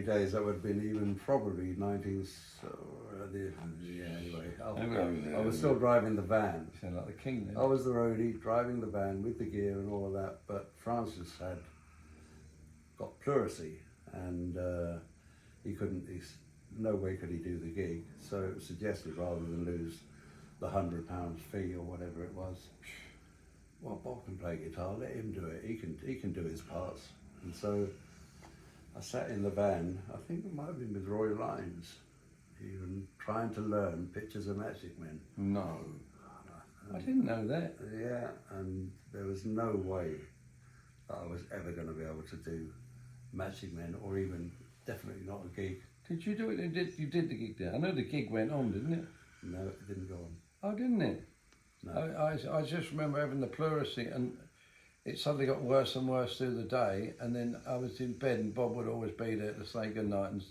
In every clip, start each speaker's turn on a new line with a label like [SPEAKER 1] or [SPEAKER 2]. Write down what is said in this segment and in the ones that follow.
[SPEAKER 1] days, that would have been even probably 19... anyway. I was still driving the van.
[SPEAKER 2] You sound like the king then.
[SPEAKER 1] I was the roadie, driving the van with the gear and all of that, but Francis had got pleurisy, and no way could he do the gig, so it was suggested rather than lose the £100 fee or whatever it was, well, Bob can play guitar, let him do it, he can do his parts. And so I sat in the van, I think it might have been with Roy Lyons, even trying to learn Pictures of Magic Men.
[SPEAKER 2] No, I didn't know that.
[SPEAKER 1] Yeah, and there was no way that I was ever going to be able to do Magic Men, or even definitely not a gig.
[SPEAKER 2] Did you do it? You did the gig there? I know the gig went on, didn't it?
[SPEAKER 1] No, it didn't go on.
[SPEAKER 2] Oh, didn't it?
[SPEAKER 1] No.
[SPEAKER 2] I just remember having the pleurisy, and it suddenly got worse and worse through the day, and then I was in bed and Bob would always be there to say goodnight, and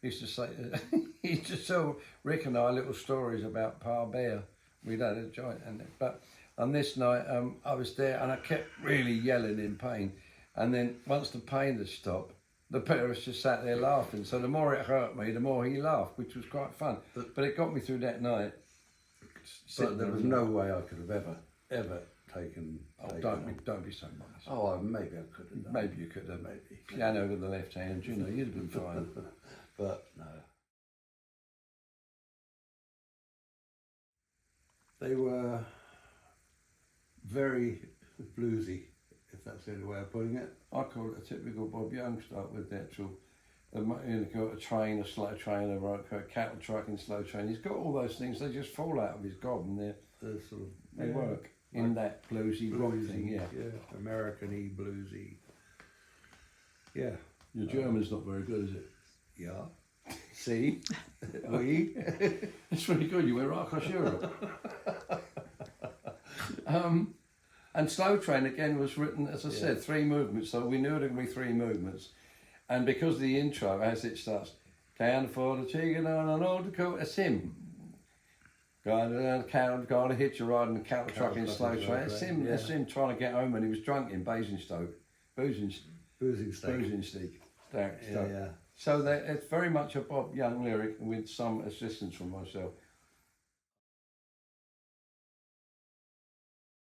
[SPEAKER 2] he used to say, he used to tell Rick and I little stories about Pa Bear. We'd had a joint, but on this night I was there and I kept really yelling in pain, and then once the pain had stopped, the parents just sat there laughing, so the more it hurt me, the more he laughed, which was quite fun. But it got me through that night.
[SPEAKER 1] But there was no way I could have ever taken...
[SPEAKER 2] Don't be so modest.
[SPEAKER 1] Oh, maybe I could have done.
[SPEAKER 2] Maybe you could have.
[SPEAKER 1] Maybe.
[SPEAKER 2] Piano with the left hand, you know, you'd have been fine.
[SPEAKER 1] But no. They were very bluesy, if that's the only way of putting it.
[SPEAKER 2] I call it a typical Bob Young start with the actual, a train, a slow train, a cattle truck and slow train. He's got all those things, they just fall out of his gob and they work in that bluesy rock thing, yeah.
[SPEAKER 1] Yeah, American-y, bluesy. Yeah.
[SPEAKER 2] Your German's not very good, is it?
[SPEAKER 1] Yeah. See? We?
[SPEAKER 2] It's really good, you went right across Europe. And Slow Train again was written, as I said, 3 movements, so we knew it would be 3 movements. And because of the intro, as it starts, can't afford a chicken on an old Dakota, it's him. Gotta hitch a ride in the cattle truck in Slow Train. It's him trying to get home when he was drunk in Basingstoke. Boozing Steak.
[SPEAKER 1] Yeah.
[SPEAKER 2] So it's very much a Bob Young lyric with some assistance from myself.